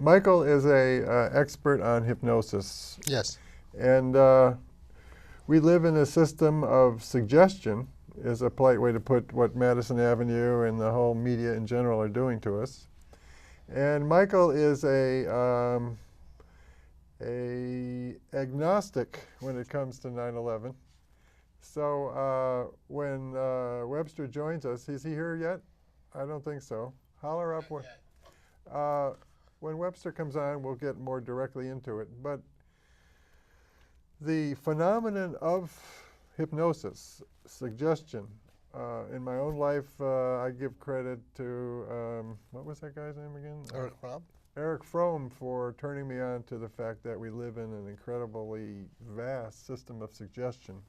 Michael is a expert on hypnosis. Yes. And we live in a system of suggestion, is a polite way to put what Madison Avenue and the whole media in general are doing to us. And Michael is a agnostic when it comes to 9/11. So when Webster joins us, is he here yet? I don't think so. Holler up when Webster comes on, we'll get more directly into it. But the phenomenon of hypnosis, suggestion, in my own life, I give credit to, what was that guy's name again? Eric Fromm? Eric Fromm, for turning me on to the fact that we live in an incredibly vast system of suggestion.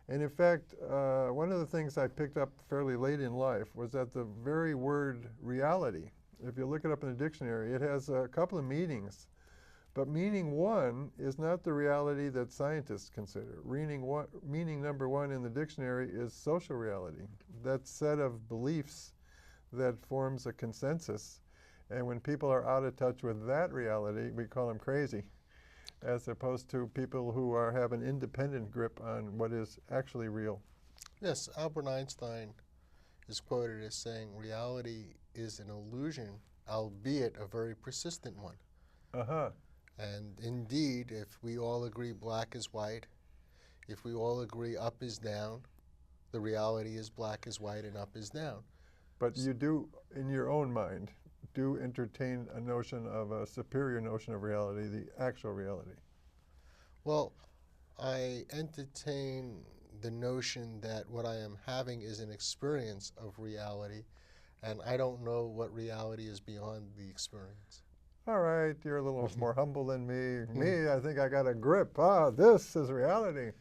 And in fact, one of the things I picked up fairly late in life was that the very word reality, if you look it up in the dictionary, it has a couple of meanings. But meaning one is not the reality that scientists consider. Meaning number one in the dictionary is social reality, that set of beliefs that forms a consensus. And when people are out of touch with that reality, we call them crazy, as opposed to people who have an independent grip on what is actually real. Yes, Albert Einstein is quoted as saying reality is an illusion, albeit a very persistent one. Uh-huh. And indeed, if we all agree black is white, if we all agree up is down, the reality is black is white and up is down. But you do, in your own mind, do entertain a notion of a superior notion of reality, the actual reality. Well, I entertain the notion that what I am having is an experience of reality, and I don't know what reality is beyond the experience. All right, you're a little more humble than me. Me, I think I got a grip. This is reality.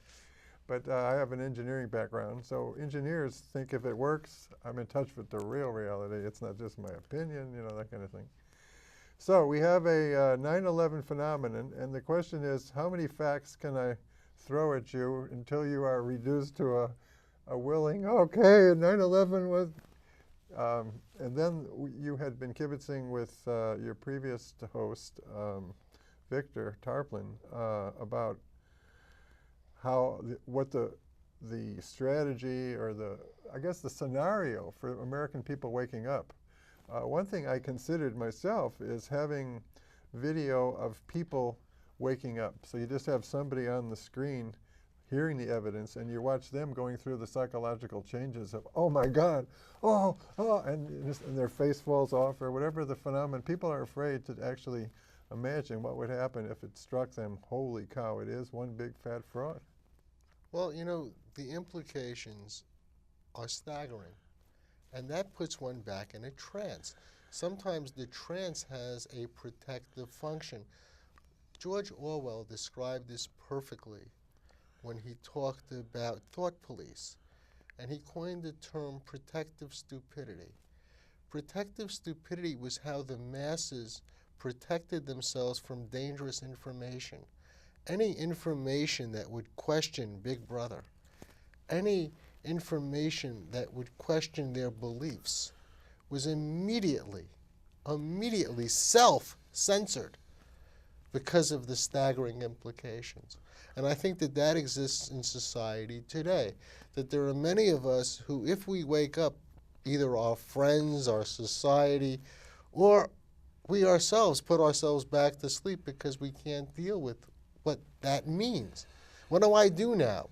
But I have an engineering background, so engineers think if it works, I'm in touch with the real reality. It's not just my opinion, that kind of thing. So we have a 9/11 phenomenon, and the question is, how many facts can I throw at you until you are reduced to a willing, okay, 9/11 was... and then you had been kibitzing with your previous host, Webster Tarpley, about what the strategy or I guess the scenario for American people waking up. One thing I considered myself is having video of people waking up. So you just have somebody on the screen hearing the evidence, and you watch them going through the psychological changes of, oh my God, and their face falls off, or whatever the phenomenon. People are afraid to actually imagine what would happen if it struck them. Holy cow, it is one big fat fraud. Well, the implications are staggering, and that puts one back in a trance. Sometimes the trance has a protective function. George Orwell described this perfectly when he talked about thought police, and he coined the term protective stupidity. Protective stupidity was how the masses protected themselves from dangerous information. Any information that would question Big Brother, any information that would question their beliefs was immediately self-censored because of the staggering implications. And I think that exists in society today, that there are many of us who, if we wake up, either our friends, our society, or we ourselves put ourselves back to sleep because we can't deal with what that means. What do I do now?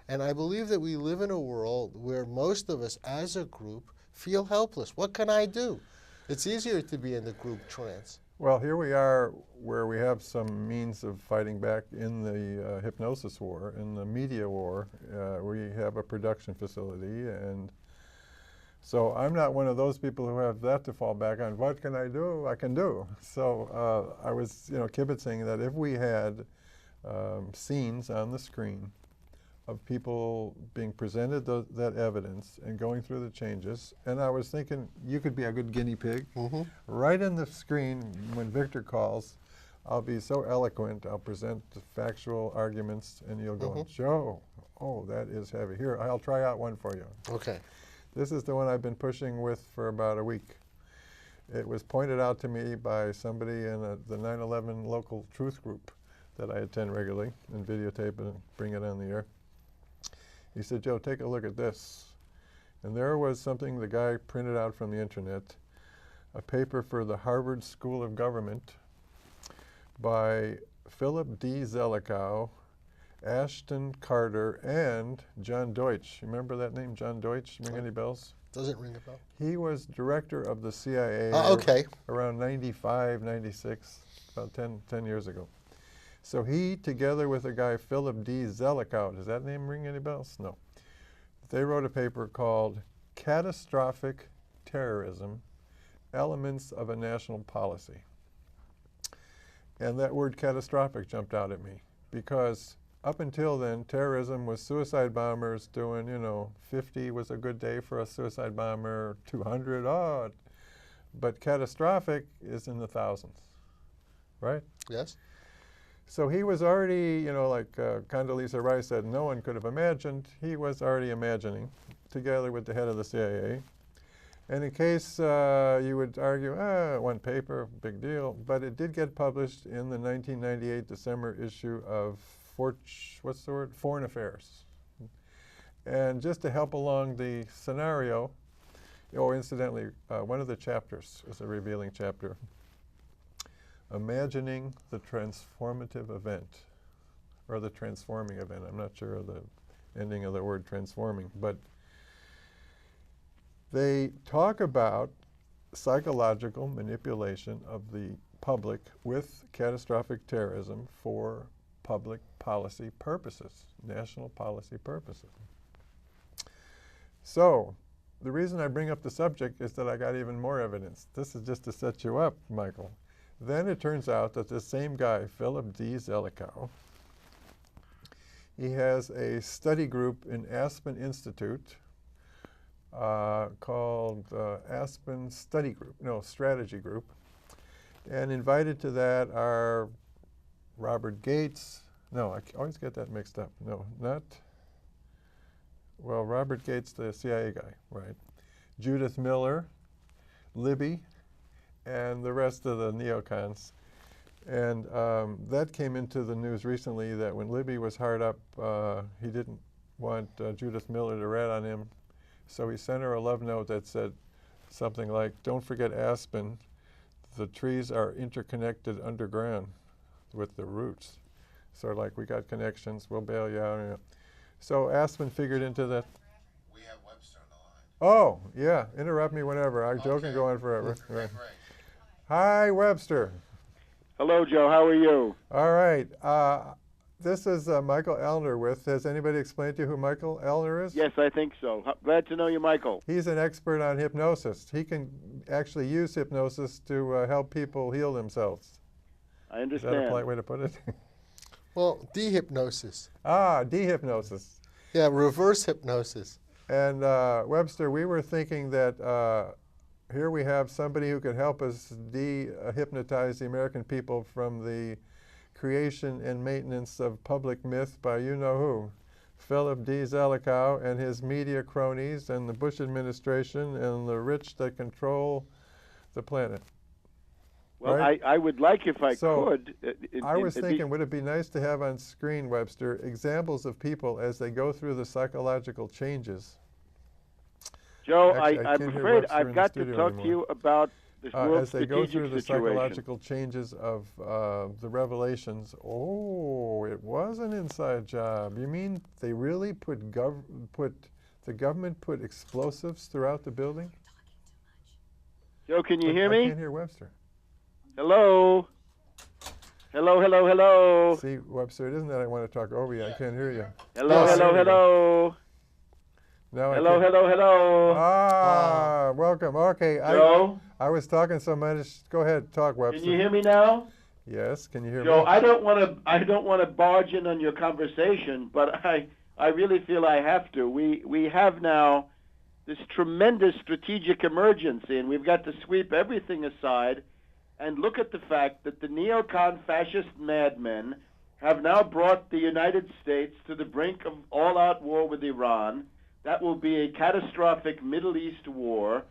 And I believe that we live in a world where most of us as a group feel helpless. What can I do? It's easier to be in the group trance. Well, here we are where we have some means of fighting back in the hypnosis war, in the media war. We have a production facility, and so I'm not one of those people who have that to fall back on. What can I do? I can do. So I was, kibitzing that if we had scenes on the screen of people being presented that evidence and going through the changes, and I was thinking you could be a good guinea pig. Right in the screen when Victor calls, I'll be so eloquent, I'll present the factual arguments, and you'll go, Joe, oh, that is heavy. Here, I'll try out one for you. Okay. This is the one I've been pushing with for about a week. It was pointed out to me by somebody in the 9/11 local truth group that I attend regularly and videotape and bring it on the air. He said, Joe, take a look at this. And there was something the guy printed out from the internet, a paper for the Harvard School of Government by Philip D. Zelikow, Ashton Carter, and John Deutsch. Remember that name, John Deutsch? Ring any bells? Doesn't ring a bell. He was director of the CIA Okay. around 95, 96, about 10 years ago. So he, together with a guy, Philip D. Zelikow, does that name ring any bells? No. They wrote a paper called Catastrophic Terrorism, Elements of a National Policy. And that word catastrophic jumped out at me because up until then, terrorism was suicide bombers doing, 50 was a good day for a suicide bomber, 200, odd. But catastrophic is in the thousands, right? Yes. So he was already, like Condoleezza Rice said, no one could have imagined. He was already imagining, together with the head of the CIA. And in case you would argue, one paper, big deal, but it did get published in the 1998 December issue of Foreign Affairs. And just to help along the scenario, incidentally, one of the chapters is a revealing chapter. Imagining the transformative event, or the transforming event. I'm not sure of the ending of the word transforming, but they talk about psychological manipulation of the public with catastrophic terrorism for public policy purposes, national policy purposes. So, the reason I bring up the subject is that I got even more evidence. This is just to set you up, Michael. Then it turns out that this same guy, Philip D. Zelikow, he has a study group in Aspen Institute called Aspen Strategy Group. And invited to that are Robert Gates. No, I always get that mixed up. No, Robert Gates, the CIA guy, right? Judith Miller, Libby, and the rest of the neocons. And that came into the news recently that when Libby was hard up, he didn't want Judith Miller to rat on him. So he sent her a love note that said something like, don't forget Aspen, the trees are interconnected underground with the roots. So like, we got connections, we'll bail you out. So Aspen figured into that. We have Webster on the line. Oh, yeah, interrupt me whenever. Joe can go on forever. Right. Hi, Webster. Hello, Joe. How are you? All right. This is Michael Ellner has anybody explained to you who Michael Ellner is? Yes, I think so. Glad to know you, Michael. He's an expert on hypnosis. He can actually use hypnosis to help people heal themselves. I understand. Is that a polite way to put it? Well, dehypnosis. Dehypnosis. Yeah, reverse hypnosis. And Webster, we were thinking that here we have somebody who could help us dehypnotize the American people from the creation and maintenance of public myth by you-know-who, Philip D. Zelikow and his media cronies and the Bush administration and the rich that control the planet. Well, right? I would like, if I could. I was thinking, would it be nice to have on screen, Webster, examples of people as they go through the psychological changes? Joe, Actually, I'm afraid I've got to talk to you about this world as they go strategic through the situation. psychological changes of the revelations. Oh, it was an inside job. You mean they really the government put explosives throughout the building? Joe, can you hear me? I can't hear Webster. Hello? Hello, hello, hello. See, Webster, it isn't that I want to talk over you. I can't hear you. Hello, hello, hello. Now hello, hello, hello. Welcome. Okay. Joe? I was talking so much. Go ahead, talk, Webster. Can you hear me now? Yes. Can you hear Joe, me? I don't want to barge in on your conversation, but I really feel I have to. We have now this tremendous strategic emergency, and we've got to sweep everything aside and look at the fact that the neocon fascist madmen have now brought the United States to the brink of all-out war with Iran. That will be a catastrophic Middle East war.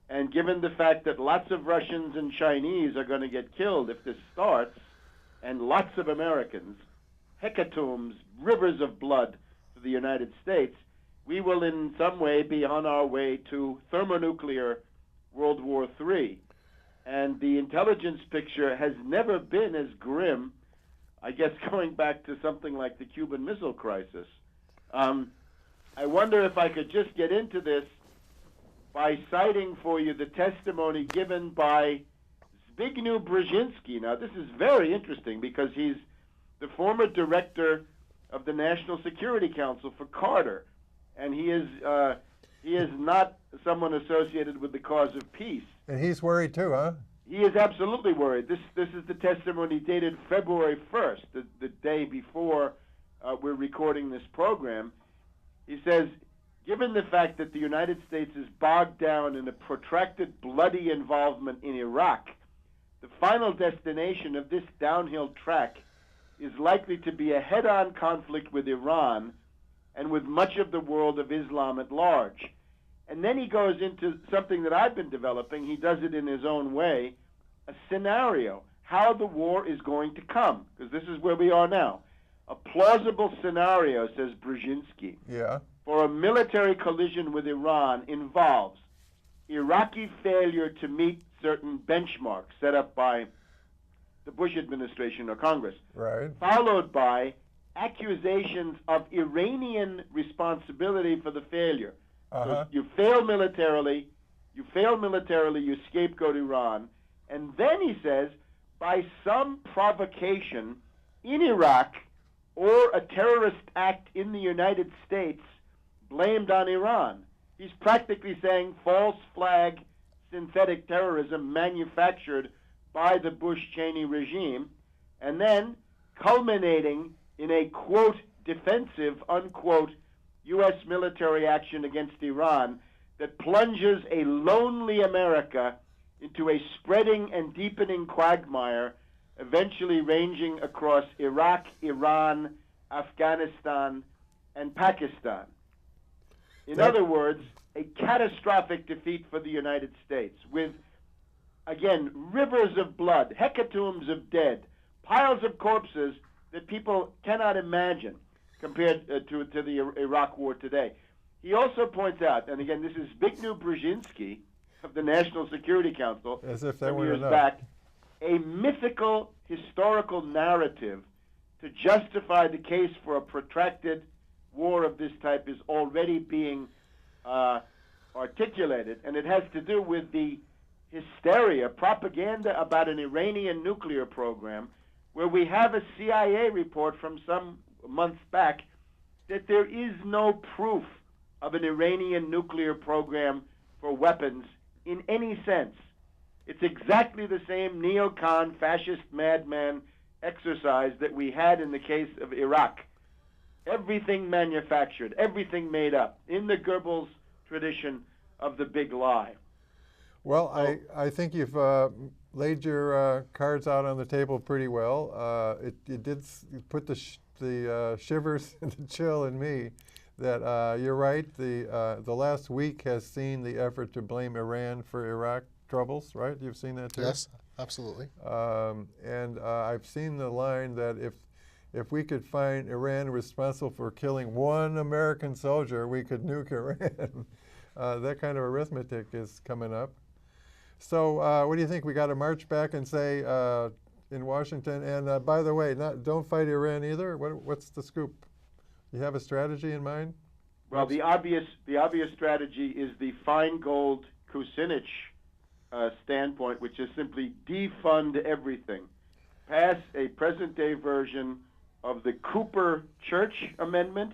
And given the fact that lots of Russians and Chinese are going to get killed if this starts, and lots of Americans, hecatombs, rivers of blood to the United States, we will in some way be on our way to thermonuclear World War III. And the intelligence picture has never been as grim, I guess, going back to something like the Cuban Missile Crisis. I wonder if I could just get into this by citing for you the testimony given by Zbigniew Brzezinski. Now, this is very interesting because he's the former director of the National Security Council for Carter, and he is not someone associated with the cause of peace. And he's worried too, huh? He is absolutely worried. This is the testimony dated February 1st, the day before we're recording this program. He says, given the fact that the United States is bogged down in a protracted bloody involvement in Iraq, the final destination of this downhill track is likely to be a head-on conflict with Iran and with much of the world of Islam at large. And then he goes into something that I've been developing. He does it in his own way, a scenario, how the war is going to come, because this is where we are now. A plausible scenario, says Brzezinski, for a military collision with Iran involves Iraqi failure to meet certain benchmarks set up by the Bush administration or Congress, right, followed by accusations of Iranian responsibility for the failure. So you fail militarily, you scapegoat Iran, and then he says, by some provocation in Iraq or a terrorist act in the United States blamed on Iran. He's practically saying false flag synthetic terrorism manufactured by the Bush-Cheney regime, and then culminating in a, quote, defensive, unquote, U.S. military action against Iran that plunges a lonely America into a spreading and deepening quagmire, eventually ranging across Iraq, Iran, Afghanistan, and Pakistan. In other words, a catastrophic defeat for the United States with, again, rivers of blood, hecatombs of dead, piles of corpses that people cannot imagine compared to the Iraq war today. He also points out, and again, this is Zbigniew Brzezinski of the National Security Council, as if that some were years enough, back, a mythical historical narrative to justify the case for a protracted war of this type is already being articulated, and it has to do with the hysteria, propaganda about an Iranian nuclear program, where we have a CIA report from some months back that there is no proof of an Iranian nuclear program for weapons in any sense. It's exactly the same neocon, fascist madman exercise that we had in the case of Iraq. Everything manufactured, everything made up, in the Goebbels tradition of the big lie. Well, I think you've laid your cards out on the table pretty well. It did put the shivers and the chill in me that you're right. The last week has seen the effort to blame Iran for Iraq troubles, right? You've seen that too? Yes, absolutely. And I've seen the line that if we could find Iran responsible for killing one American soldier, we could nuke Iran. That kind of arithmetic is coming up. So what do you think? We got to march back and say in Washington, and by the way, don't fight Iran either? What's the scoop? You have a strategy in mind? Well, the obvious strategy is the Feingold Kucinich standpoint, which is simply defund everything. Pass a present-day version of the Cooper Church Amendment,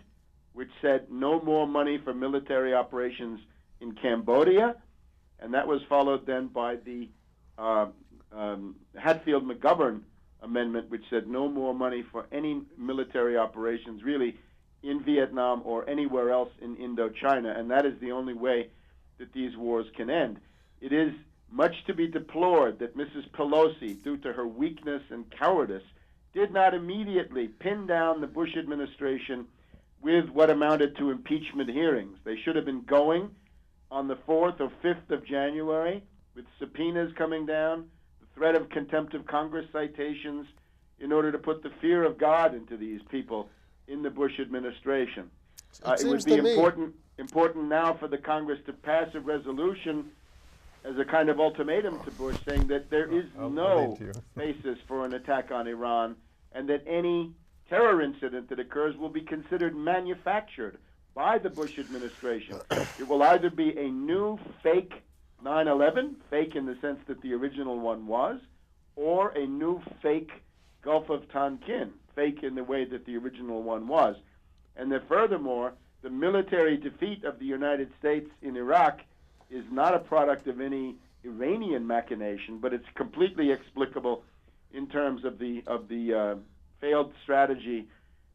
which said no more money for military operations in Cambodia, and that was followed then by the Hatfield-McGovern Amendment, which said no more money for any military operations, really, in Vietnam or anywhere else in Indochina, and that is the only way that these wars can end. It is much to be deplored that Mrs. Pelosi, due to her weakness and cowardice, did not immediately pin down the Bush administration with what amounted to impeachment hearings. They should have been going on the 4th or 5th of January, with subpoenas coming down, the threat of contempt of Congress citations, in order to put the fear of God into these people in the Bush administration. It would be important now for the Congress to pass a resolution as a kind of ultimatum to Bush, saying that there is no basis for an attack on Iran, and that any terror incident that occurs will be considered manufactured by the Bush administration. It will either be a new fake 9/11, fake in the sense that the original one was, or a new fake Gulf of Tonkin, fake in the way that the original one was. And that furthermore, the military defeat of the United States in Iraq is not a product of any Iranian machination, but it's completely explicable in terms of the failed strategy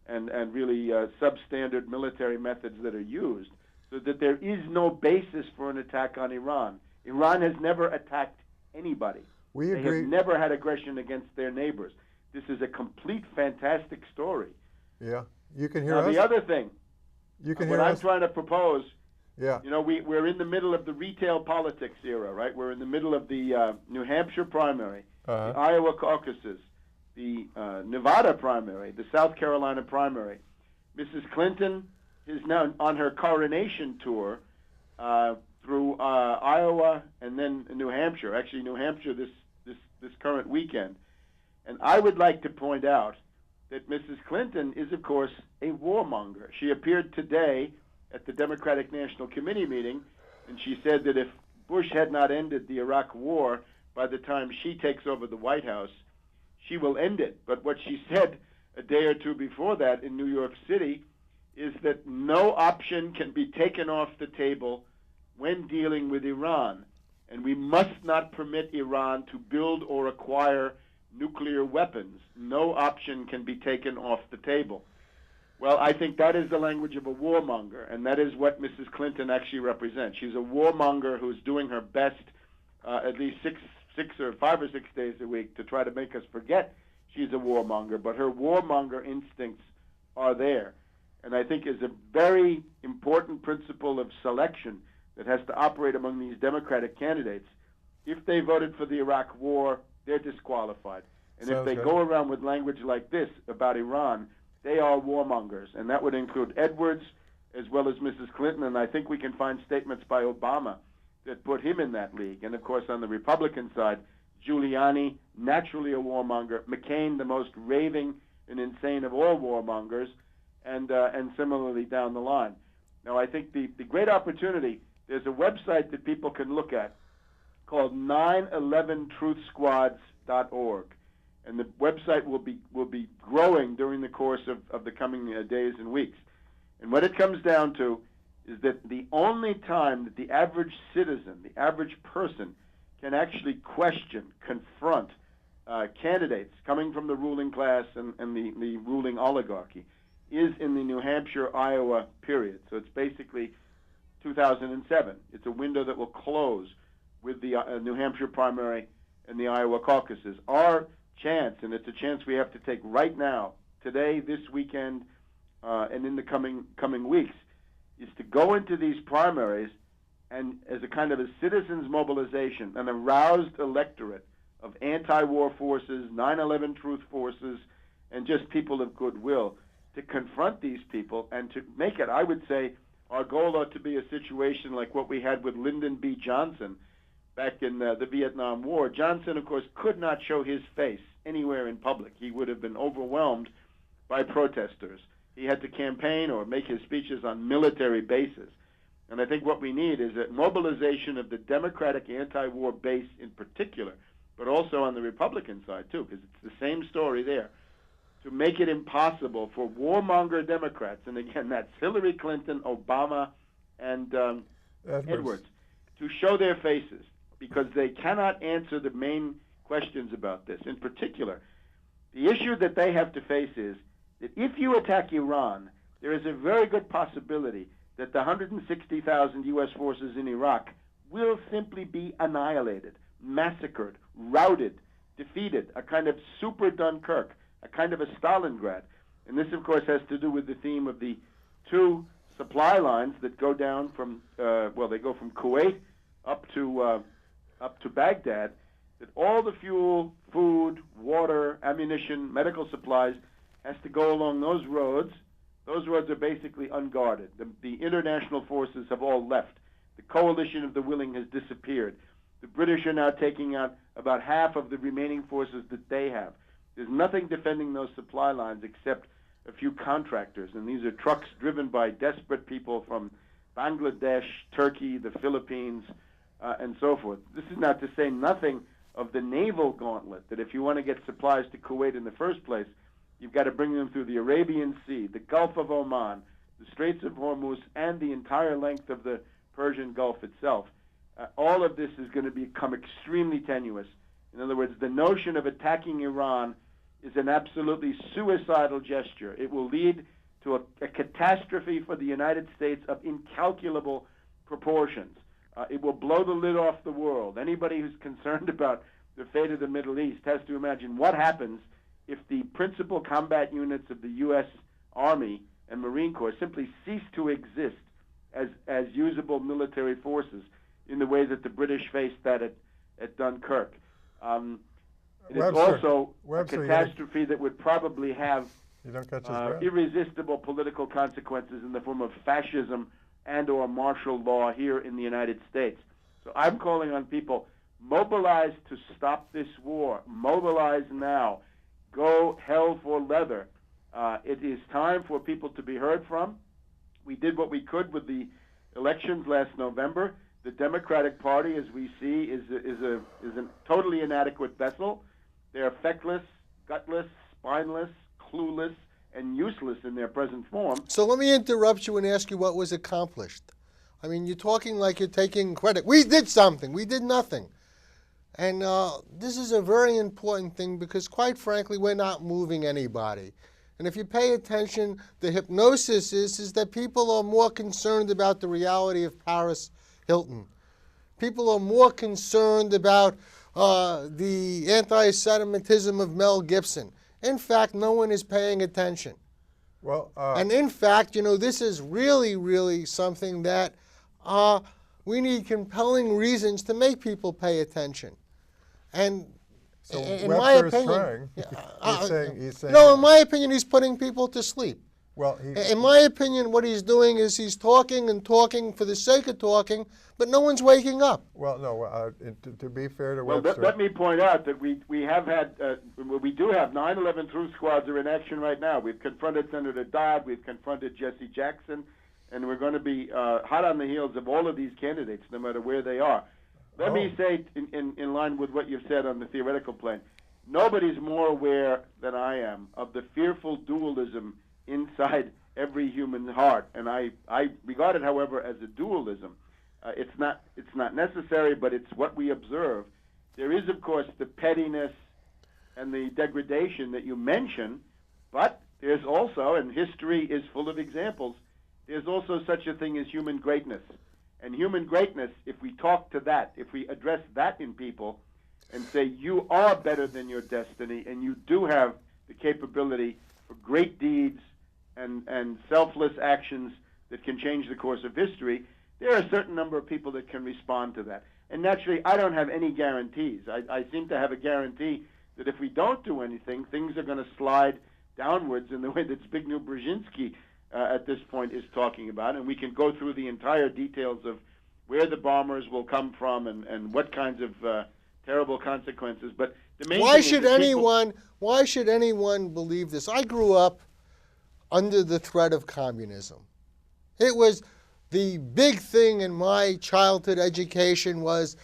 and really substandard military methods that are used, so that there is no basis for an attack on Iran. Iran has never attacked anybody. We They agree. have never had aggression against their neighbors. This is a complete fantastic story. Yeah, you can hear Now, us. the other thing, You can what hear I'm us. trying to propose, Yeah. you know, we're in the middle of the retail politics era, right? We're in the middle of the New Hampshire primary, the Iowa caucuses, the Nevada primary, the South Carolina primary. Mrs. Clinton is now on her coronation tour through Iowa and then New Hampshire. Actually, New Hampshire this current weekend. And I would like to point out that Mrs. Clinton is, of course, a warmonger. She appeared today at the Democratic National Committee meeting, and she said that if Bush had not ended the Iraq war by the time she takes over the White House, she will end it. But what she said a day or two before that in New York City is that no option can be taken off the table when dealing with Iran, and we must not permit Iran to build or acquire nuclear weapons. No option can be taken off the table. Well, I think that is the language of a warmonger, and that is what Mrs. Clinton actually represents. She's a warmonger who's doing her best, at least 5 or 6 days a week, to try to make us forget she's a warmonger, but her warmonger instincts are there. And I think is a very important principle of selection that has to operate among these Democratic candidates. If they voted for the Iraq war, they're disqualified. And if they go around with language like this about Iran, they are warmongers. And that would include Edwards as well as Mrs. Clinton. And I think we can find statements by Obama that put him in that league. And, of course, on the Republican side, Giuliani, naturally a warmonger. McCain, the most raving and insane of all warmongers. And similarly down the line. Now, I think the great opportunity, there's a website that people can look at called 911truthsquads.org. And the website will be growing during the course of the coming days and weeks. And what it comes down to is that the only time that the average citizen, the average person, can actually question, confront candidates coming from the ruling class and the ruling oligarchy is in the New Hampshire-Iowa period. So it's basically 2007. It's a window that will close with the New Hampshire primary and the Iowa caucuses. Our chance, and it's a chance we have to take right now, today, this weekend, and in the coming weeks, is to go into these primaries and as a kind of a citizens' mobilization, an aroused electorate of anti-war forces, 9/11 truth forces, and just people of goodwill, to confront these people and to make it, I would say, our goal ought to be a situation like what we had with Lyndon B. Johnson back in the Vietnam War. Johnson, of course, could not show his face anywhere in public. He would have been overwhelmed by protesters. He had to campaign or make his speeches on military bases. And I think what we need is a mobilization of the Democratic anti-war base in particular, but also on the Republican side, too, because it's the same story there, to make it impossible for warmonger Democrats, and again, that's Hillary Clinton, Obama, and Edwards, to show their faces, because they cannot answer the main questions about this. In particular, the issue that they have to face is that if you attack Iran, there is a very good possibility that the 160,000 U.S. forces in Iraq will simply be annihilated, massacred, routed, defeated, a kind of super Dunkirk, a kind of a Stalingrad. And this, of course, has to do with the theme of the two supply supply lines that go down from, they go from Kuwait up to Baghdad, that all the fuel, food, water, ammunition, medical supplies has to go along those roads. Those roads are basically unguarded. The international forces have all left. The coalition of the willing has disappeared. The British are now taking out about half of the remaining forces that they have. There's nothing defending those supply lines except a few contractors, and these are trucks driven by desperate people from Bangladesh, Turkey, the Philippines, and so forth. This is not to say nothing of the naval gauntlet, that if you want to get supplies to Kuwait in the first place, you've got to bring them through the Arabian Sea, the Gulf of Oman, the Straits of Hormuz, and the entire length of the Persian Gulf itself. All of this is going to become extremely tenuous. In other words, the notion of attacking Iran is an absolutely suicidal gesture. It will lead to a catastrophe for the United States of incalculable proportions. It will blow the lid off the world. Anybody who's concerned about the fate of the Middle East has to imagine what happens if the principal combat units of the U.S. Army and Marine Corps simply cease to exist as usable military forces in the way that the British faced that at Dunkirk. It is also a catastrophe that would probably have irresistible political consequences in the form of fascism and or martial law here in the United States. So I'm calling on people, mobilize to stop this war. Mobilize now. Go hell for leather. It is time for people to be heard from. We did what we could with the elections last November. The Democratic Party, as we see, is a totally inadequate vessel. They are feckless, gutless, spineless, clueless, and useless in their present form. So let me interrupt you and ask you what was accomplished. I mean, you're talking like you're taking credit. We did something. We did nothing. And this is a very important thing because, quite frankly, we're not moving anybody. And if you pay attention, the hypnosis is that people are more concerned about the reality of Paris Hilton. People are more concerned about the anti-Semitism of Mel Gibson. In fact, no one is paying attention. Well, and in fact, this is really, really something that we need compelling reasons to make people pay attention. And so in Webster my opinion, he's saying. No, in my opinion, he's putting people to sleep. Well, in my opinion, what he's doing is he's talking and talking for the sake of talking, but no one's waking up. Well, no. To be fair to Webster, let me point out that we have had we do have 9/11 truth squads are in action right now. We've confronted Senator Dodd, we've confronted Jesse Jackson, and we're going to be hot on the heels of all of these candidates, no matter where they are. Let me say, in line with what you've said on the theoretical plane, nobody's more aware than I am of the fearful dualism inside every human heart, and I regard it, however, as a dualism. It's not necessary, but it's what we observe. There is, of course, the pettiness and the degradation that you mention, but there's also, and history is full of examples, there's also such a thing as human greatness. And human greatness, if we talk to that, if we address that in people and say you are better than your destiny and you do have the capability for great deeds and selfless actions that can change the course of history, there are a certain number of people that can respond to that. And naturally, I don't have any guarantees. I seem to have a guarantee that if we don't do anything, things are going to slide downwards in the way that Zbigniew Brzezinski at this point is talking about, and we can go through the entire details of where the bombers will come from and what kinds of terrible consequences. But the main why should anyone believe this? I grew up under the threat of communism. It was the big thing in my childhood education was,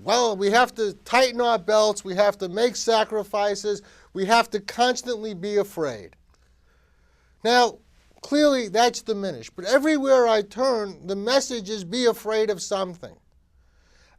well, we have to tighten our belts, we have to make sacrifices, we have to constantly be afraid. Now, clearly that's diminished, but everywhere I turn, the message is be afraid of something.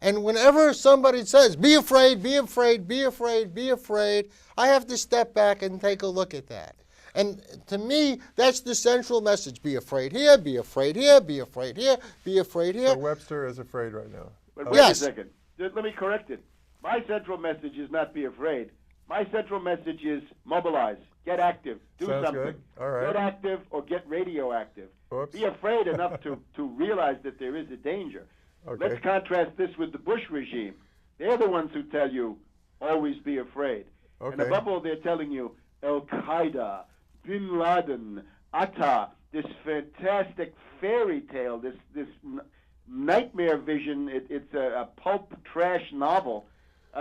And whenever somebody says, be afraid, be afraid, be afraid, be afraid, I have to step back and take a look at that. And to me, that's the central message. Be afraid here, be afraid here, be afraid here, be afraid here. So Webster is afraid right now. But wait a second. Let me correct it. My central message is not be afraid. My central message is mobilize. Get active. Do Sounds something. good. All right. Get active or get radioactive. Whoops. Be afraid enough to realize that there is a danger. Okay. Let's contrast this with the Bush regime. They're the ones who tell you, always be afraid. Okay. And above all, they're telling you, Al-Qaeda, Bin Laden, Atta, this fantastic fairy tale, this nightmare vision. It's a pulp trash novel.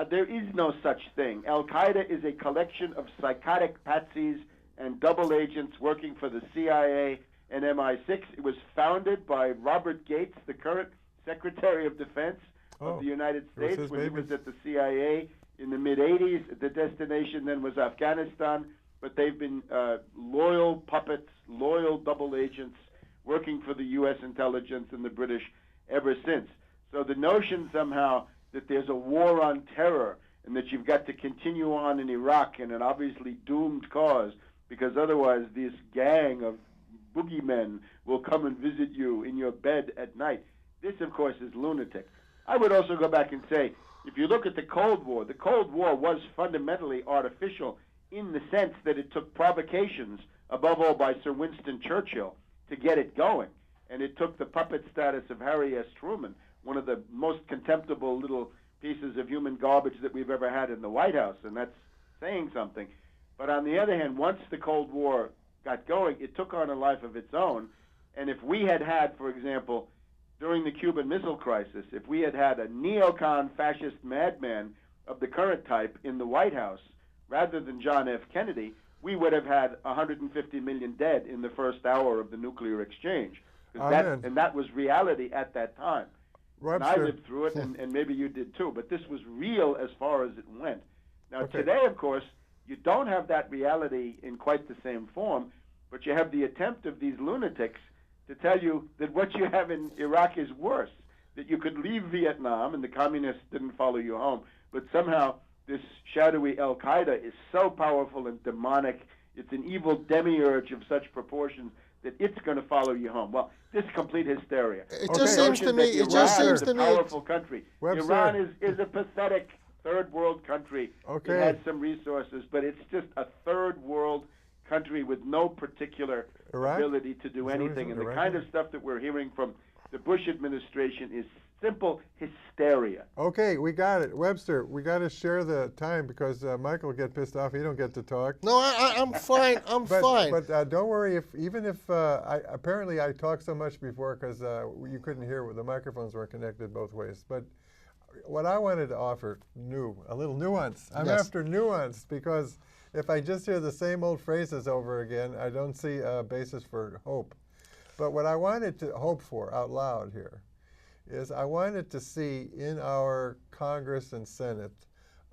There is no such thing. Al-Qaeda is a collection of psychotic patsies and double agents working for the CIA and MI6. It was founded by Robert Gates, the current Secretary of Defense of the United States, when he was at the CIA in the mid-'80s. The destination then was Afghanistan, but they've been loyal puppets, loyal double agents working for the U.S. intelligence and the British ever since. So the notion somehow that there's a war on terror and that you've got to continue on in Iraq in an obviously doomed cause, because otherwise this gang of boogeymen will come and visit you in your bed at night. This, of course, is lunatic. I would also go back and say, if you look at the Cold War was fundamentally artificial in the sense that it took provocations, above all by Sir Winston Churchill, to get it going. And it took the puppet status of Harry S. Truman, one of the most contemptible little pieces of human garbage that we've ever had in the White House, and that's saying something. But on the other hand, once the Cold War got going, it took on a life of its own. And if we had, for example, during the Cuban Missile Crisis, if we had a neocon fascist madman of the current type in the White House, rather than John F. Kennedy, we would have had 150 million dead in the first hour of the nuclear exchange. And that was reality at that time. And I lived through it, and maybe you did too, but this was real as far as it went. Now, today, of course, you don't have that reality in quite the same form, but you have the attempt of these lunatics to tell you that what you have in Iraq is worse, that you could leave Vietnam and the communists didn't follow you home, but somehow this shadowy Al-Qaeda is so powerful and demonic, it's an evil demiurge of such proportions that it's going to follow you home. Well, this is complete hysteria. It just seems to me, Iran is a powerful country. Webster. Iran is a pathetic third world country. Okay. It has some resources, but it's just a third world country with no particular ability to do anything. And the kind of stuff that we're hearing from the Bush administration is simple hysteria. Okay, we got it. Webster, we got to share the time because Michael will get pissed off. He don't get to talk. No, I'm fine. I'm fine. But don't worry. Even if apparently I talked so much before because you couldn't hear, the microphones weren't connected both ways. But what I wanted to offer, a little nuance. I'm after nuance because if I just hear the same old phrases over again, I don't see a basis for hope. But what I wanted to hope for out loud here is I wanted to see in our Congress and Senate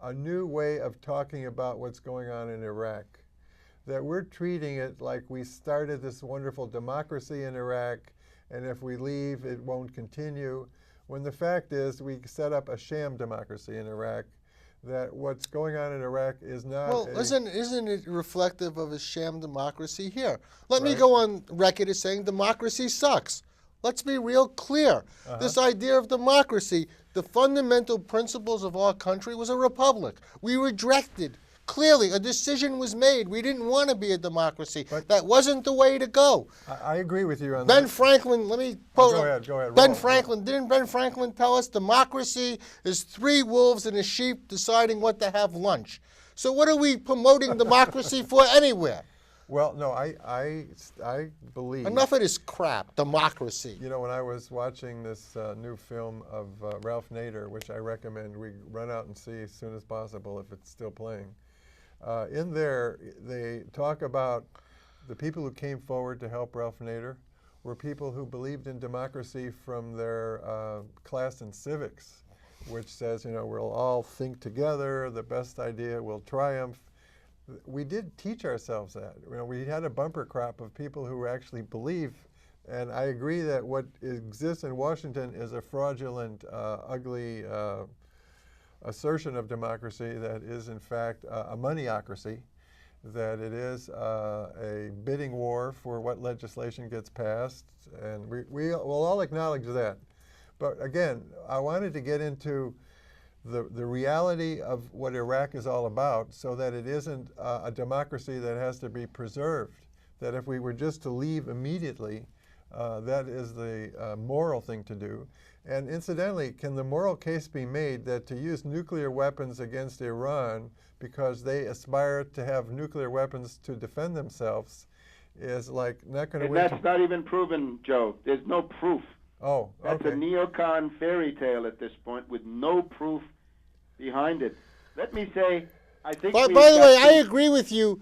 a new way of talking about what's going on in Iraq, that we're treating it like we started this wonderful democracy in Iraq, and if we leave, it won't continue, when the fact is we set up a sham democracy in Iraq, that what's going on in Iraq is not... Well, isn't it reflective of a sham democracy here? Let me go on record as saying democracy sucks. Let's be real clear. This idea of democracy, the fundamental principles of our country was a republic. We rejected. Clearly, a decision was made. We didn't want to be a democracy. But that wasn't the way to go. I agree with you on that. Ben Franklin, let me quote. Go ahead. Didn't Ben Franklin tell us democracy is 3 wolves and a sheep deciding what to have lunch? So what are we promoting democracy for anywhere? Well, no, I believe... Enough of this crap, democracy. You know, when I was watching this new film of Ralph Nader, which I recommend we run out and see as soon as possible if it's still playing, in there they talk about the people who came forward to help Ralph Nader were people who believed in democracy from their class in civics, which says, you know, we'll all think together, the best idea will triumph. We did teach ourselves that. You know, we had a bumper crop of people who actually believe, and I agree that what exists in Washington is a fraudulent, ugly assertion of democracy that is in fact a moneyocracy, that it is a bidding war for what legislation gets passed, and we'll all acknowledge that. But again, I wanted to get into the reality of what Iraq is all about, so that it isn't a democracy that has to be preserved. That if we were just to leave immediately, that is the moral thing to do. And incidentally, can the moral case be made that to use nuclear weapons against Iran because they aspire to have nuclear weapons to defend themselves is like not going to win? And that's not even proven, Joe. There's no proof. Oh, That's okay. a neocon fairy tale at this point with no proof behind it. Let me say, I think. By the way, I agree with you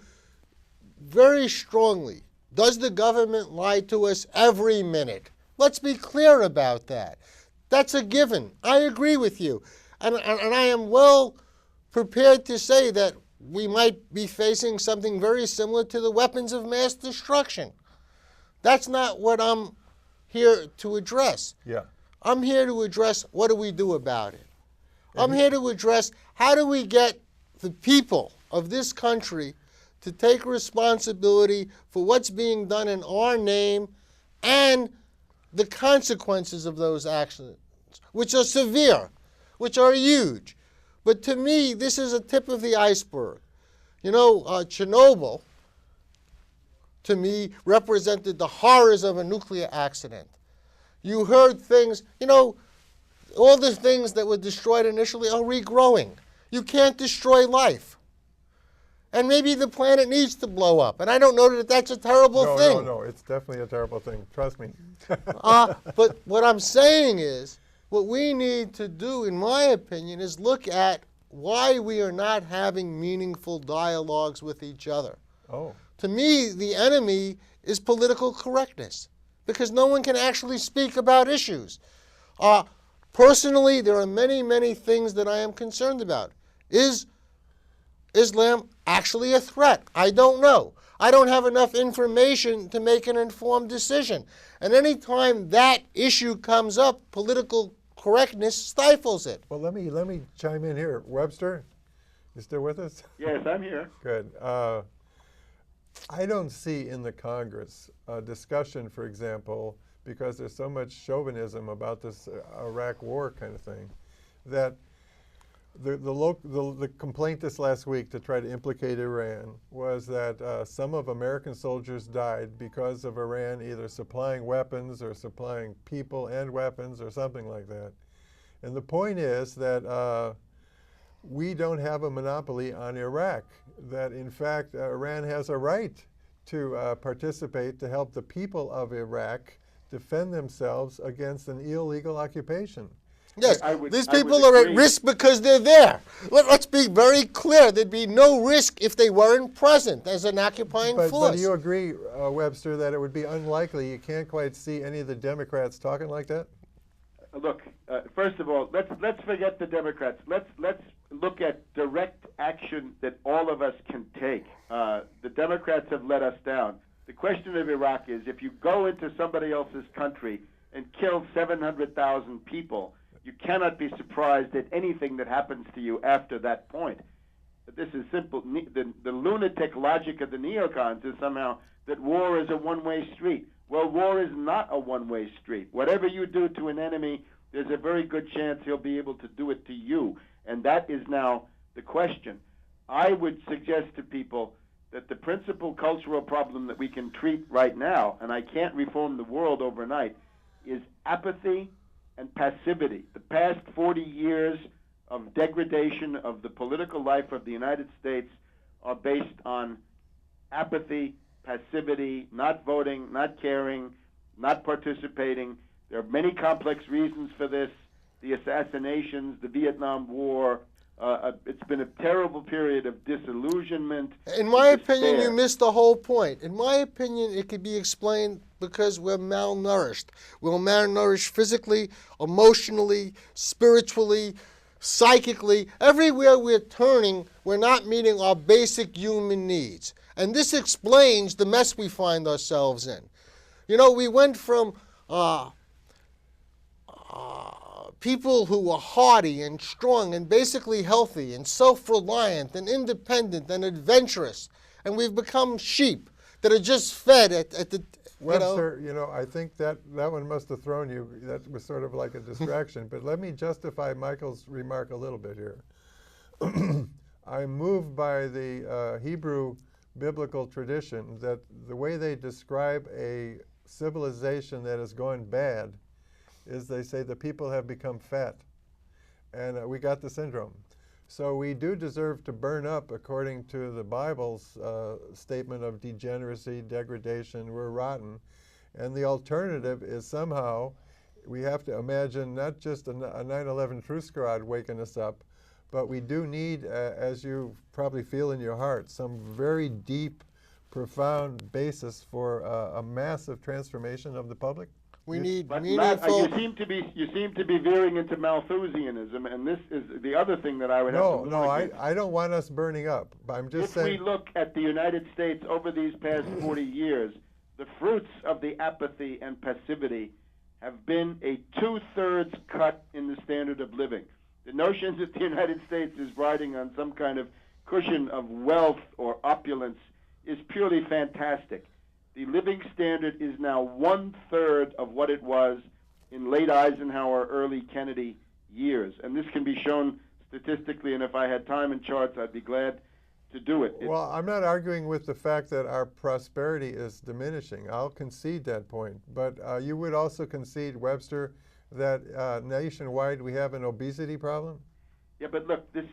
very strongly. Does the government lie to us every minute? Let's be clear about that. That's a given. I agree with you. And I am well prepared to say that we might be facing something very similar to the weapons of mass destruction. That's not what I'm here to address. Yeah. I'm here to address what do we do about it. I'm here to address how do we get the people of this country to take responsibility for what's being done in our name and the consequences of those actions, which are severe, which are huge. But to me, this is a tip of the iceberg. You know, Chernobyl, to me, represented the horrors of a nuclear accident. You heard things, you know, all the things that were destroyed initially are regrowing. You can't destroy life. And maybe the planet needs to blow up. And I don't know that that's a terrible thing. No, it's definitely a terrible thing. Trust me. But what I'm saying is, what we need to do, in my opinion, is look at why we are not having meaningful dialogues with each other. Oh. To me, the enemy is political correctness, because no one can actually speak about issues. Personally, there are many, many things that I am concerned about. Is Islam actually a threat? I don't know. I don't have enough information to make an informed decision. And any time that issue comes up, political correctness stifles it. Well, let me chime in here. Webster, you still with us? Yes, I'm here. Good. I don't see in the Congress a discussion, for example, because there's so much chauvinism about this Iraq war kind of thing, that the complaint this last week to try to implicate Iran was that some of American soldiers died because of Iran either supplying weapons or supplying people and weapons or something like that. And the point is that we don't have a monopoly on Iraq, that in fact Iran has a right to participate to help the people of Iraq defend themselves against an illegal occupation. Yes, these people are at risk because they're there. Let's be very clear. There'd be no risk if they weren't present as an occupying force. But do you agree, Webster, that it would be unlikely? You can't quite see any of the Democrats talking like that? Look, first of all, let's forget the Democrats. Let's look at direct action that all of us can take. The Democrats have let us down. The question of Iraq is, if you go into somebody else's country and kill 700,000 people, you cannot be surprised at anything that happens to you after that point. This is simple. The lunatic logic of the neocons is somehow that war is a one-way street. Well, war is not a one-way street. Whatever you do to an enemy, there's a very good chance he'll be able to do it to you. And that is now the question. I would suggest to people that the principal cultural problem that we can treat right now, and I can't reform the world overnight, is apathy and passivity. The past 40 years of degradation of the political life of the United States are based on apathy, passivity, not voting, not caring, not participating. There are many complex reasons for this. The assassinations, the Vietnam War. It's been a terrible period of disillusionment. In my opinion, you missed the whole point. In my opinion, it could be explained because we're malnourished. We're malnourished physically, emotionally, spiritually, psychically. Everywhere we're turning, we're not meeting our basic human needs. And this explains the mess we find ourselves in. You know, we went from people who were hardy and strong and basically healthy and self-reliant and independent and adventurous, and we've become sheep. that are just fed at the, Webster, I think that one must have thrown you. That was sort of like a distraction. But let me justify Michael's remark a little bit here. I'm moved by the Hebrew biblical tradition that the way they describe a civilization that is going bad is they say the people have become fat. And we got the syndrome. So we do deserve to burn up according to the Bible's statement of degeneracy, degradation, we're rotten. And the alternative is somehow we have to imagine not just a 9/11 truth squad waking us up, but we do need, as you probably feel in your heart, some very deep, profound basis for a massive transformation of the public. We need But meaningful. Matt, you seem to be veering into Malthusianism, and this is the other thing that I would have to warn against. I don't want us burning up. I'm just saying. If we look at the United States over these past 40 years, the fruits of the apathy and passivity have been a 2/3 cut in the standard of living. The notion that the United States is riding on some kind of cushion of wealth or opulence is purely fantastic. The living standard is now 1/3 of what it was in late Eisenhower, early Kennedy years. And this can be shown statistically, and if I had time and charts, I'd be glad to do it. Well, I'm not arguing with the fact that our prosperity is diminishing. I'll concede that point. But you would also concede, Webster, that nationwide we have an obesity problem? Yeah, but look, this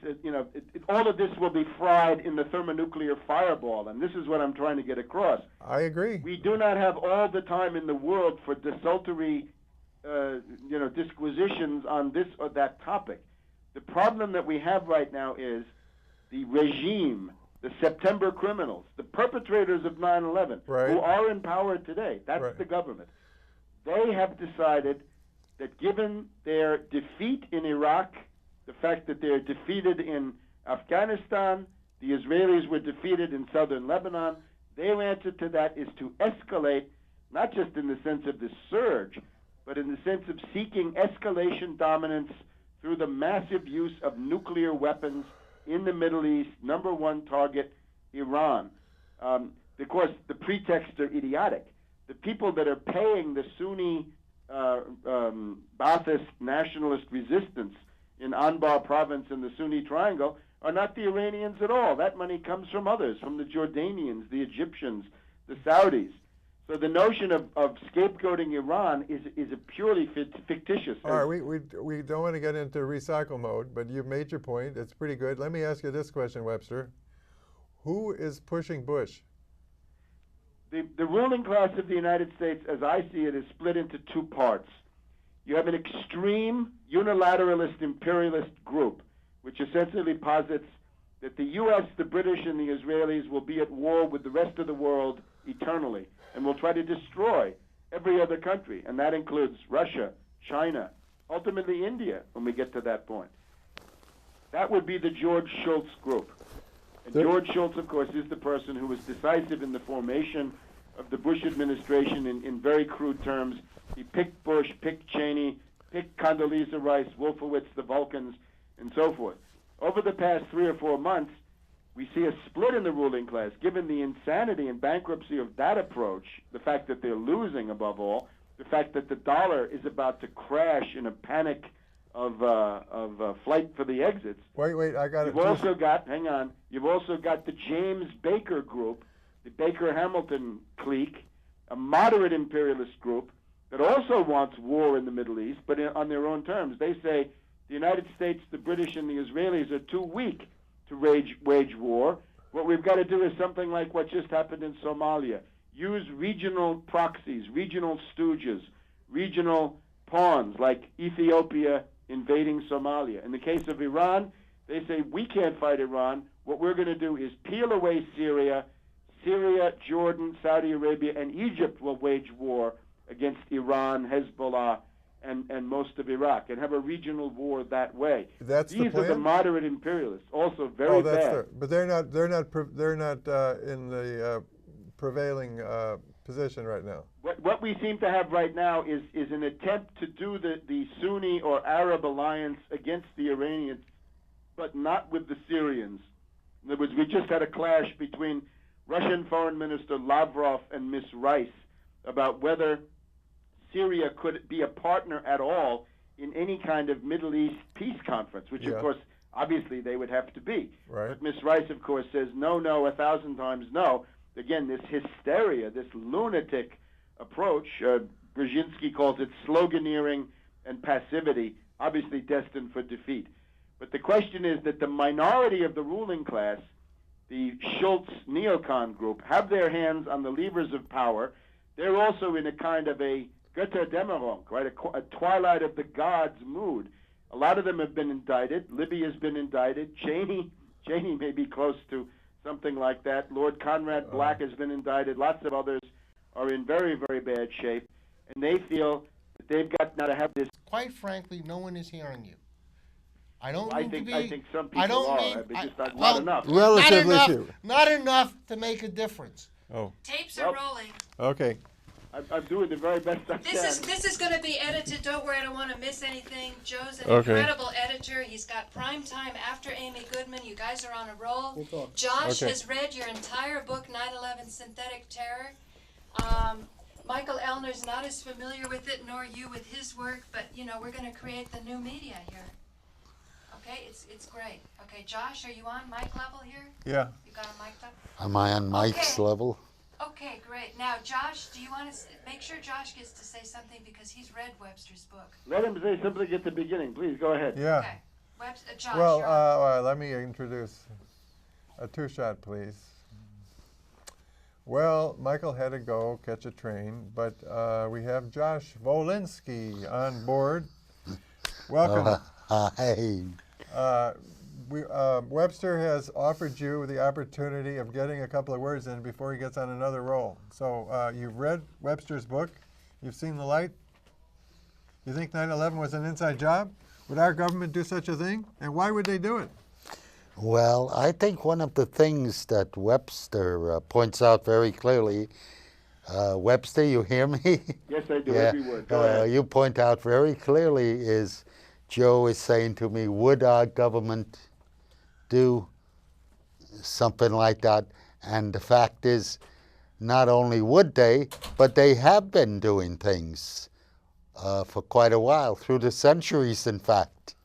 all of this will be fried in the thermonuclear fireball, and this is what I'm trying to get across. I agree. We do not have all the time in the world for desultory, disquisitions on this or that topic. The problem that we have right now is the regime, the September criminals, the perpetrators of 9/11, right, who are in power today. That's right, the government. They have decided that given their defeat in Iraq, the fact that they're defeated in Afghanistan, the Israelis were defeated in southern Lebanon, their answer to that is to escalate, not just in the sense of this surge, but in the sense of seeking escalation dominance through the massive use of nuclear weapons in the Middle East, number one target, Iran. Of course, the pretexts are idiotic. The people that are paying the Sunni Ba'athist nationalist resistance in Anbar province in the Sunni Triangle are not the Iranians at all. That money comes from others, from the Jordanians, the Egyptians, the Saudis. So the notion of scapegoating Iran is a purely fictitious. All right, we don't want to get into recycle mode, but you've made your point. It's pretty good. Let me ask you this question, Webster. Who is pushing Bush? The ruling class of the United States, as I see it, is split into two parts. You have an extreme unilateralist imperialist group, which essentially posits that the U.S., the British, and the Israelis will be at war with the rest of the world eternally and will try to destroy every other country, and that includes Russia, China, ultimately India, when we get to that point. That would be the George Shultz group. And George Shultz, of course, is the person who was decisive in the formation of the Bush administration in very crude terms. He picked Bush, picked Cheney, picked Condoleezza Rice, Wolfowitz, the Vulcans, and so forth. Over the past 3 or 4 months, we see a split in the ruling class, given the insanity and bankruptcy of that approach, the fact that they're losing above all, the fact that the dollar is about to crash in a panic of flight for the exits. Wait, I got it. You've also got the James Baker group, the Baker-Hamilton clique, a moderate imperialist group that also wants war in the Middle East, but on their own terms. They say the United States, the British, and the Israelis are too weak to wage war. What we've got to do is something like what just happened in Somalia. Use regional proxies, regional stooges, regional pawns like Ethiopia invading Somalia. In the case of Iran, they say we can't fight Iran. What we're going to do is peel away Syria. Syria, Jordan, Saudi Arabia, and Egypt will wage war against Iran, Hezbollah, and most of Iraq, and have a regional war that way. These are the moderate imperialists, also very bad. But they're not in the prevailing position right now. What we seem to have right now is an attempt to do the Sunni or Arab alliance against the Iranians, but not with the Syrians. In other words, we just had a clash between Russian Foreign Minister Lavrov and Miss Rice about whether Syria could be a partner at all in any kind of Middle East peace conference, which of course, obviously they would have to be. Right. But Miss Rice, of course, says no, 1,000 times no. Again, this hysteria, this lunatic approach, Brzezinski calls it sloganeering and passivity, obviously destined for defeat. But the question is that the minority of the ruling class, the Schultz neocon group, have their hands on the levers of power. They're also in a kind of a Götterdämmerung, right, a twilight of the gods mood. A lot of them have been indicted. Libby has been indicted. Cheney may be close to something like that. Lord Conrad Black has been indicted. Lots of others are in very, very bad shape. And they feel that they've got now to have this. Quite frankly, no one is hearing you. I don't I mean think, to be. I think some people I don't are. mean. But just not well, enough. Relatively not few. enough, not enough to make a difference. Oh, Tapes are rolling. okay. I'm doing the very best I can. This is going to be edited. Don't worry, I don't want to miss anything. Joe's an Okay. incredible editor. He's got prime time after Amy Goodman. You guys are on a roll. We'll talk. Josh Okay. has read your entire book, 9/11 Synthetic Terror. Michael Ellner's not as familiar with it, nor you with his work, but you know we're going to create the new media here. Okay, it's great. Okay, Josh, are you on mic level here? Yeah. You got him mic'd up? Am I on Mike's Okay. level? Okay, great. Now, Josh, do you want to make sure Josh gets to say something because he's read Webster's book? Let him say something at the beginning. Please, go ahead. Yeah. Okay. Josh, Well, you're on. let me introduce a two-shot, please. Well, Michael had to go catch a train, but we have Josh Wolinski on board. Welcome. Hey. Webster has offered you the opportunity of getting a couple of words in before he gets on another roll. So you've read Webster's book. You've seen the light. You think 9/11 was an inside job? Would our government do such a thing? And why would they do it? Well, I think one of the things that Webster points out very clearly, Webster, you hear me? Yes, I do. Yeah. Every word. Go ahead. You point out very clearly is Joe is saying to me, would our government do something like that? And the fact is, not only would they, but they have been doing things for quite a while, through the centuries, in fact.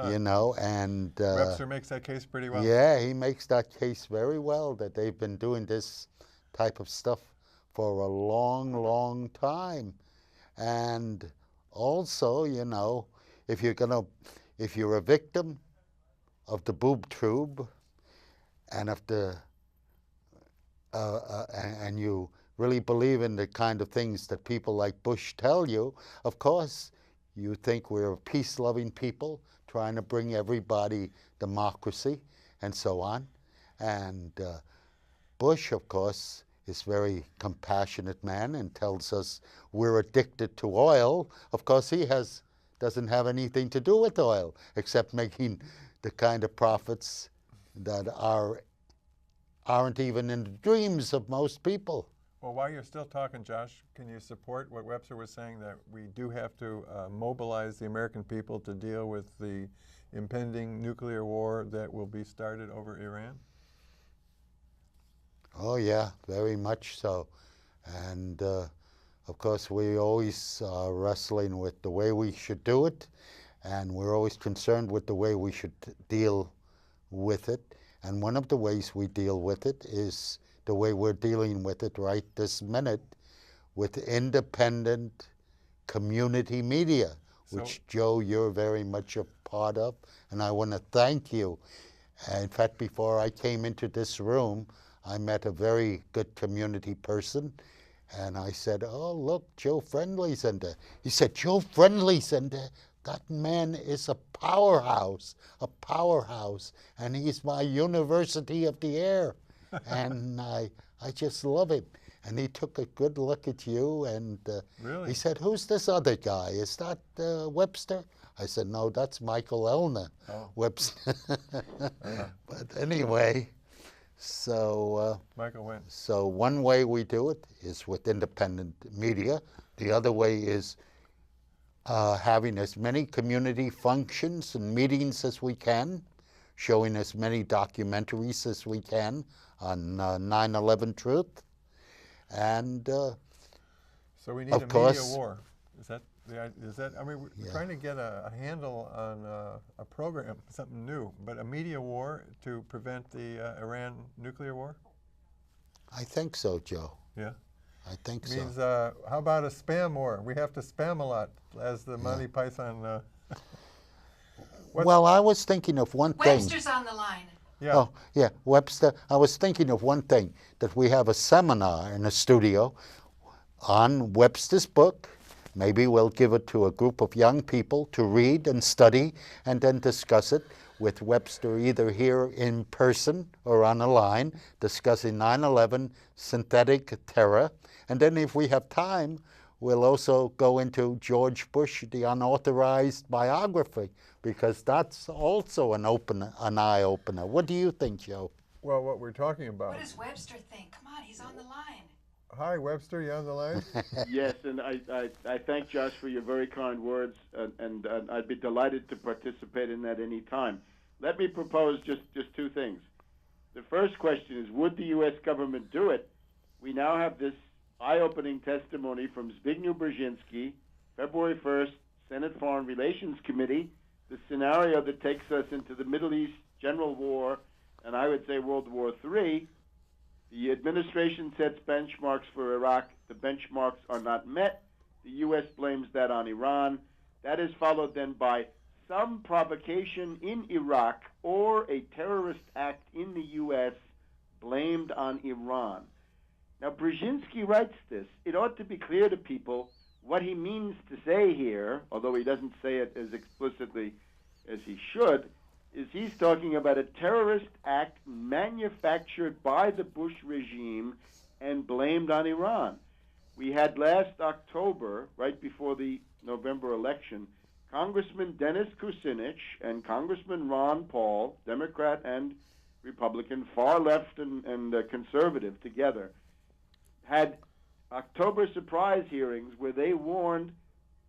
You know, and Webster makes that case pretty well. yeah, he makes that case very well, that they've been doing this type of stuff for a long, long time. And also, you know, if you're a victim of the boob tube, and and you really believe in the kind of things that people like Bush tell you, of course, you think we're a peace-loving people trying to bring everybody democracy and so on. And Bush, of course, is a very compassionate man and tells us we're addicted to oil. Of course, he doesn't have anything to do with oil except making the kind of profits that aren't even in the dreams of most people. Well, while you're still talking, Josh, can you support what Webster was saying, that we do have to mobilize the American people to deal with the impending nuclear war that will be started over Iran? Oh, yeah, very much so. And, of course, we always are wrestling with the way we should do it, and we're always concerned with the way we should deal with it. And one of the ways we deal with it is the way we're dealing with it right this minute, with independent community media, which, Joe, you're very much a part of, and I want to thank you. In fact, before I came into this room, I met a very good community person, and I said, oh, look, Joe Friendly's in there. He said, Joe Friendly's in there? That man is a powerhouse, and he's my University of the Air. And I just love him. And he took a good look at you, and Really? he said, who's this other guy? Is that Webster? I said, no, that's Michael Ellner. Oh. Webster. But anyway, so Michael went. so one way we do it is with independent media. The other way is having as many community functions and meetings as we can showing as many documentaries as we can on 9/11 truth. And So we need of a course, media war. Is that? I mean, we're Yeah. trying to get a handle on a program, something new, but a media war to prevent the Iran nuclear war. I think so, Joe. Yeah. I think so. Means how about a spam war? We have to spam a lot, as the Monty Python. Well, I was thinking of one thing. Webster's on the line. Yeah. Oh, yeah, Webster. I was thinking of one thing, that we have a seminar in the studio on Webster's book. Maybe we'll give it to a group of young people to read and study and then discuss it with Webster either here in person or on the line, discussing 9/11 synthetic terror. And then if we have time, we'll also go into George Bush, the unauthorized biography, because that's also an eye-opener. What do you think, Joe? Well, what we're talking about. What does Webster think? Come on, he's on the line. Hi, Webster, you on the line? Yes, and I thank Josh for your very kind words, and I'd be delighted to participate in that any time. Let me propose just two things. The first question is, would the U.S. government do it? We now have this eye-opening testimony from Zbigniew Brzezinski, February 1st, Senate Foreign Relations Committee, the scenario that takes us into the Middle East general war, and I would say World War III. The administration sets benchmarks for Iraq. The benchmarks are not met. The U.S. blames that on Iran. That is followed then by some provocation in Iraq or a terrorist act in the U.S. blamed on Iran. Now, Brzezinski writes this. It ought to be clear to people what he means to say here, although he doesn't say it as explicitly as he should, is he's talking about a terrorist act manufactured by the Bush regime and blamed on Iran. We had last October, right before the November election, Congressman Dennis Kucinich and Congressman Ron Paul, Democrat and Republican, far left and conservative together, had October surprise hearings where they warned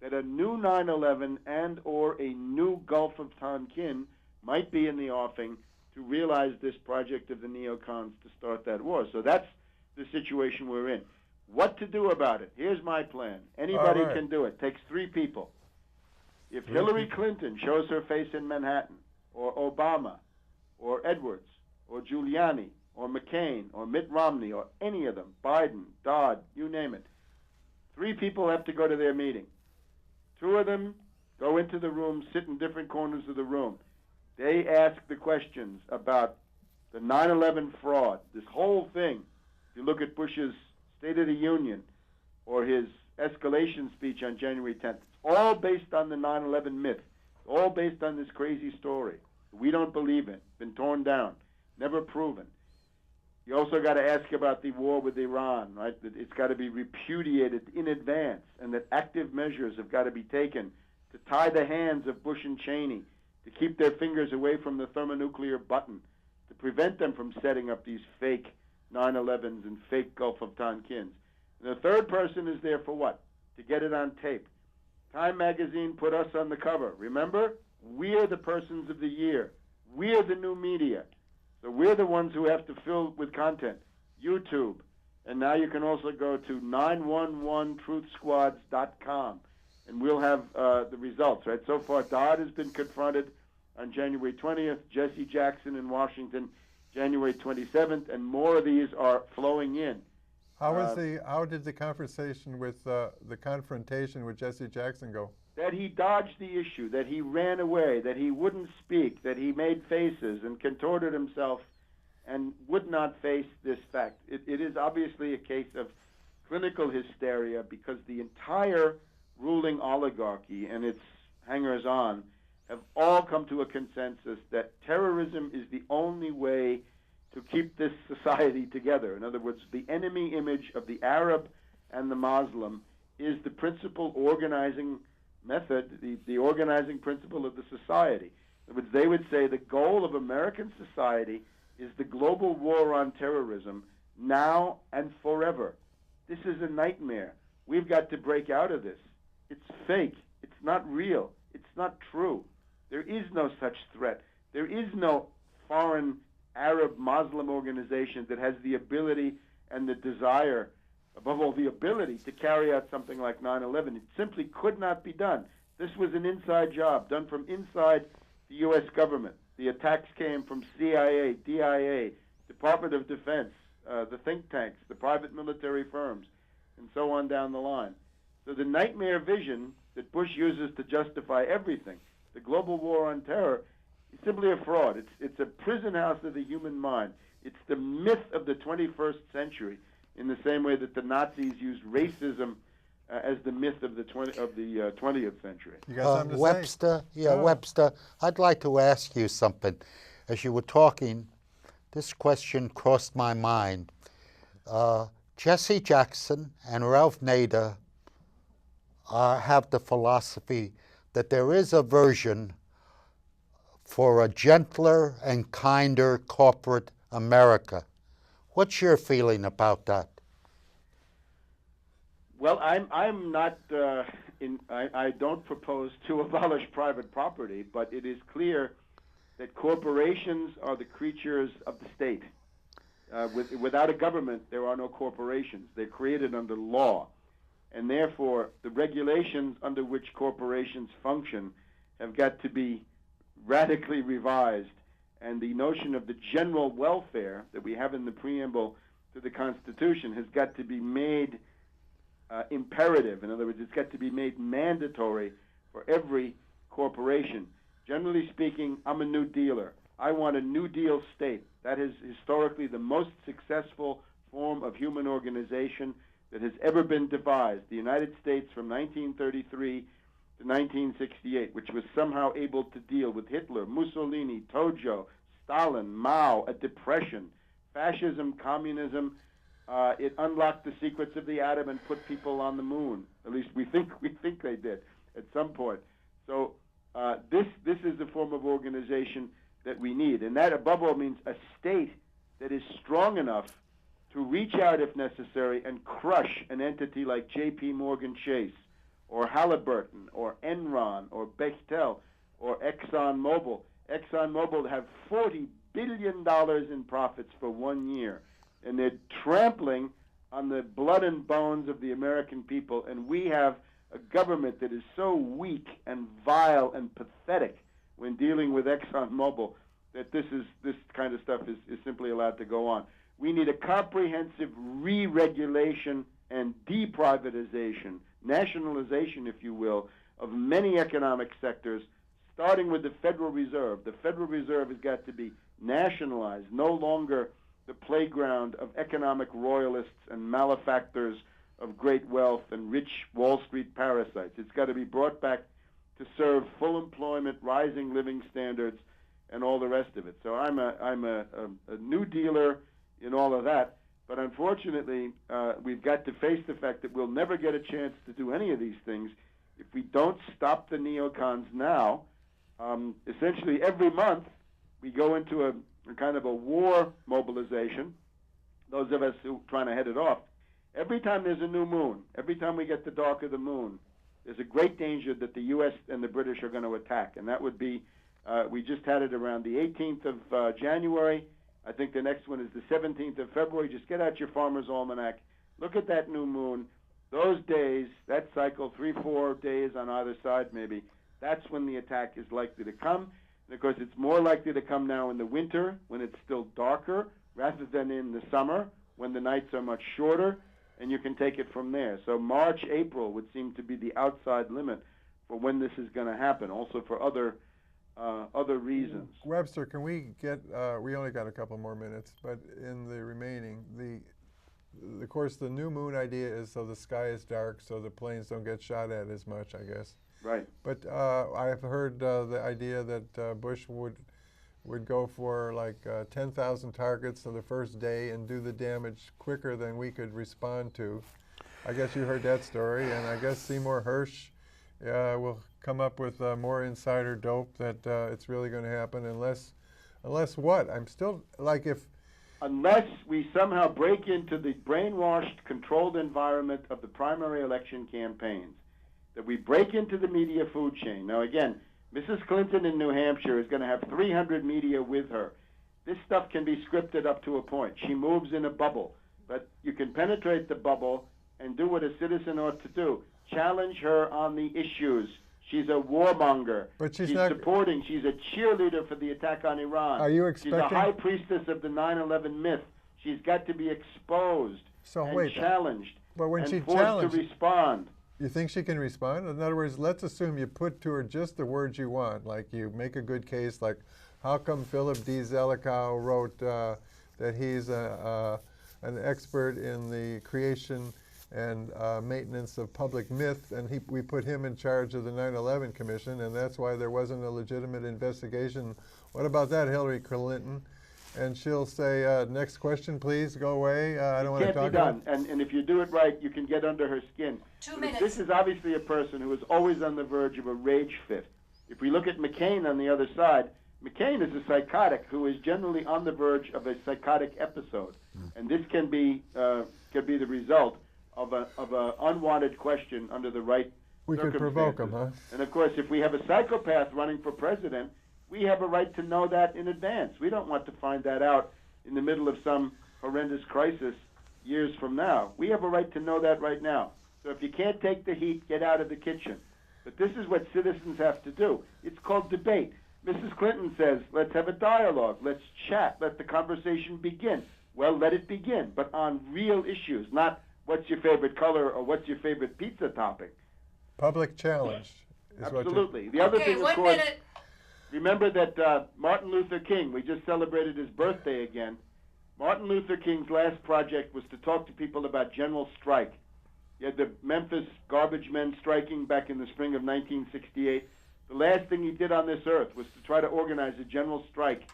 that a new 9/11 and or a new Gulf of Tonkin might be in the offing to realize this project of the neocons to start that war. So that's the situation we're in. What to do about it? Here's my plan. Anybody can do it. Takes 3 people. If Hillary Clinton shows her face in Manhattan, or Obama, or Edwards, or Giuliani, or McCain, or Mitt Romney, or any of them, Biden, Dodd, you name it, 3 people have to go to their meeting. 2 of them go into the room, sit in different corners of the room. They ask the questions about the 9/11 fraud, this whole thing. If you look at Bush's State of the Union or his escalation speech on January 10th, it's all based on the 9/11 myth, all based on this crazy story. We don't believe in, been torn down, never proven. You also got to ask about the war with Iran, right? That it's got to be repudiated in advance, and that active measures have got to be taken to tie the hands of Bush and Cheney, to keep their fingers away from the thermonuclear button, to prevent them from setting up these fake 9/11s and fake Gulf of Tonkins. And the third person is there for what? To get it on tape. Time magazine put us on the cover. Remember? We're the persons of the year. We're the new media. So we're the ones who have to fill with content. YouTube. And now you can also go to 911truthsquads.com. And we'll have the results, right? So far, Dodd has been confronted on January 20th, Jesse Jackson in Washington, January 27th, and more of these are flowing in. How did the confrontation with the confrontation with Jesse Jackson go? That he dodged the issue, that he ran away, that he wouldn't speak, that he made faces and contorted himself and would not face this fact. It is obviously a case of clinical hysteria because the entire ruling oligarchy and its hangers-on have all come to a consensus that terrorism is the only way to keep this society together. In other words, the enemy image of the Arab and the Muslim is the principal organizing method, the organizing principle of the society. In other words, they would say the goal of American society is the global war on terrorism now and forever. This is a nightmare. We've got to break out of this. It's fake. It's not real. It's not true. There is no such threat. There is no foreign Arab Muslim organization that has the ability and the desire, above all the ability, to carry out something like 9/11. It simply could not be done. This was an inside job done from inside the U.S. government. The attacks came from CIA, DIA, Department of Defense, the think tanks, the private military firms, and so on down the line. So the nightmare vision that Bush uses to justify everything, the global war on terror, is simply a fraud. It's a prison house of the human mind. It's the myth of the 21st century, in the same way that the Nazis used racism as the myth of the 20th century. You got something to Webster, say? yeah, Webster, I'd like to ask you something. As you were talking, this question crossed my mind. Jesse Jackson and Ralph Nader have the philosophy that there is a version for a gentler and kinder corporate America. What's your feeling about that? Well, I'm not I don't propose to abolish private property, but it is clear that corporations are the creatures of the state. Without a government, there are no corporations. They're created under law, and therefore the regulations under which corporations function have got to be radically revised, and the notion of the general welfare that we have in the preamble to the Constitution has got to be made imperative. In other words, it's got to be made mandatory for every corporation. Generally speaking, I'm a New Dealer. I want a New Deal state. That is historically the most successful form of human organization that has ever been devised. The United States from 1933 to 1968, which was somehow able to deal with Hitler, Mussolini, Tojo, Stalin, Mao, a depression, fascism, communism. It unlocked the secrets of the atom and put people on the moon. At least we think they did at some point. So this is the form of organization that we need, and that above all means a state that is strong enough to reach out if necessary and crush an entity like J.P. Morgan Chase, or Halliburton, or Enron, or Bechtel, or ExxonMobil. ExxonMobil have $40 billion in profits for 1 year, and they're trampling on the blood and bones of the American people, and we have a government that is so weak and vile and pathetic when dealing with ExxonMobil that this kind of stuff is simply allowed to go on. We need a comprehensive re-regulation and deprivatization, nationalization, if you will, of many economic sectors, starting with the Federal Reserve. The Federal Reserve has got to be nationalized, no longer the playground of economic royalists and malefactors of great wealth and rich Wall Street parasites. It's got to be brought back to serve full employment, rising living standards, and all the rest of it. So I'm a New Dealer in all of that. But unfortunately, we've got to face the fact that we'll never get a chance to do any of these things if we don't stop the neocons now. Essentially, every month we go into a kind of a war mobilization. Those of us who are trying to head it off. Every time there's a new moon, every time we get the dark of the moon, there's a great danger that the U.S. and the British are going to attack. And that would be, we just had it around the 18th of January. I think the next one is the 17th of February. Just get out your Farmer's Almanac. Look at that new moon. Those days, that cycle, 3-4 days on either side maybe, that's when the attack is likely to come. And of course, it's more likely to come now in the winter when it's still darker rather than in the summer when the nights are much shorter, and you can take it from there. So March, April would seem to be the outside limit for when this is going to happen, also for other reasons. Webster, can we get, we only got a couple more minutes, but in the remaining, of course, the new moon idea is so the sky is dark so the planes don't get shot at as much, I guess. Right. But I've heard the idea that Bush would go for like 10,000 targets on the first day and do the damage quicker than we could respond to. I guess you heard that story, and I guess Seymour Hersh will come up with more insider dope that it's really going to happen, unless what? I'm still, like, unless we somehow break into the brainwashed, controlled environment of the primary election campaigns, that we break into the media food chain. Now, again, Mrs. Clinton in New Hampshire is going to have 300 media with her. This stuff can be scripted up to a point. She moves in a bubble, but you can penetrate the bubble and do what a citizen ought to do. Challenge her on the issues. She's a warmonger. But she's supporting. She's a cheerleader for the attack on Iran. Are you expecting? She's a high priestess of the 9/11 myth. She's got to be exposed and challenged but when she forced challenged, to respond. You think she can respond? In other words, let's assume you put to her just the words you want, like you make a good case, like how come Philip D. Zelikow wrote that he's an expert in the creation and maintenance of public myth, and we put him in charge of the 9/11 Commission, and that's why there wasn't a legitimate investigation. What about that, Hillary Clinton? And she'll say, next question, please, go away. I don't want to talk about it. Can't be done. And if you do it right, you can get under her skin. 2 minutes. This is obviously a person who is always on the verge of a rage fit. If we look at McCain on the other side, McCain is a psychotic who is generally on the verge of a psychotic episode. And this can be the result of a unwanted question under the right We could provoke him, huh? And of course, if we have a psychopath running for president, we have a right to know that in advance. We don't want to find that out in the middle of some horrendous crisis years from now. We have a right to know that right now. So if you can't take the heat, get out of the kitchen. But this is what citizens have to do. It's called debate. Mrs. Clinton says, let's have a dialogue. Let's chat. Let the conversation begin. Well, let it begin, but on real issues, not what's your favorite color or what's your favorite pizza topping. Public challenge. Absolutely. The other thing, of course, remember that Martin Luther King, we just celebrated his birthday again. Martin Luther King's last project was to talk to people about general strike. You had the Memphis garbage men striking back in the spring of 1968. The last thing he did on this earth was to try to organize a general strike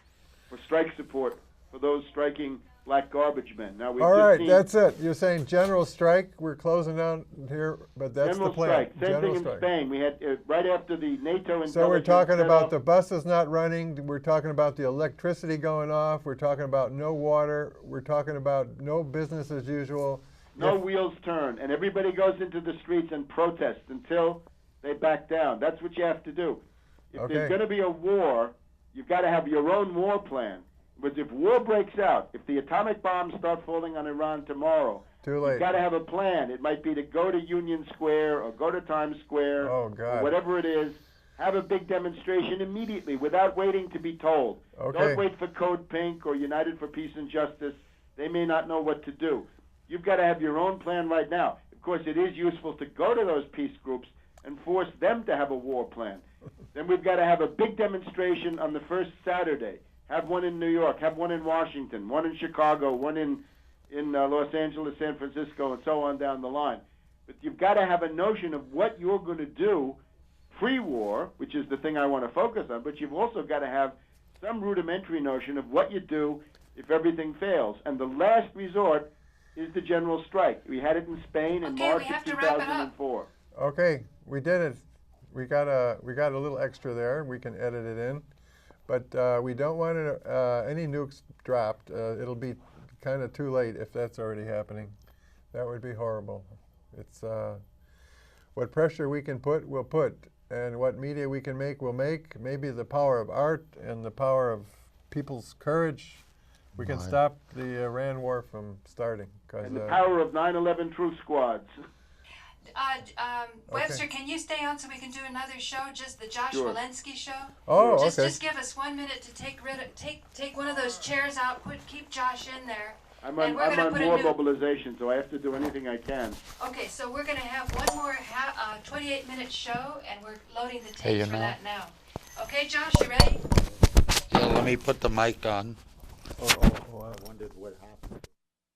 for strike support for those striking black garbage men. Now we've All right, that's it. You're saying general strike. We're closing down here, but that's general the plan. Strike. Same General thing strike. in Spain. We had right after the NATO. So we're talking about the buses not running. We're talking about the electricity going off. We're talking about no water. We're talking about no business as usual. No wheels turn, and everybody goes into the streets and protests until they back down. That's what you have to do. If there's going to be a war, you've got to have your own war plan. But if war breaks out, if the atomic bombs start falling on Iran tomorrow, too late. You've got to have a plan. It might be to go to Union Square or go to Times Square, or whatever it is. Have a big demonstration immediately without waiting to be told. Okay. Don't wait for Code Pink or United for Peace and Justice. They may not know what to do. You've got to have your own plan right now. Of course, it is useful to go to those peace groups and force them to have a war plan. Then we've got to have a big demonstration on the first Saturday. Have one in New York, have one in Washington, one in Chicago, one in Los Angeles, San Francisco, and so on down the line. But you've got to have a notion of what you're going to do pre-war, which is the thing I want to focus on, but you've also got to have some rudimentary notion of what you do if everything fails. And the last resort is the general strike. We had it in Spain in March of 2004. Okay, we did it. We got a little extra there. We can edit it in. But we don't want any nukes dropped. It'll be kind of too late if that's already happening. That would be horrible. It's what pressure we can put, we'll put. And what media we can make, we'll make. Maybe the power of art and the power of people's courage. We can stop the Iran war from starting. And the power of 9/11 truth squads. Webster, can you stay on so we can do another show, just the Josh Walensky show? Oh, okay. Just give us 1 minute to take one of those chairs out, keep Josh in there. I'm on war mobilization, so I have to do anything I can. Okay, so we're going to have one more 28-minute show, and we're loading the tape for that now. Okay, Josh, you ready? Yeah, let me put the mic on. I wondered what happened.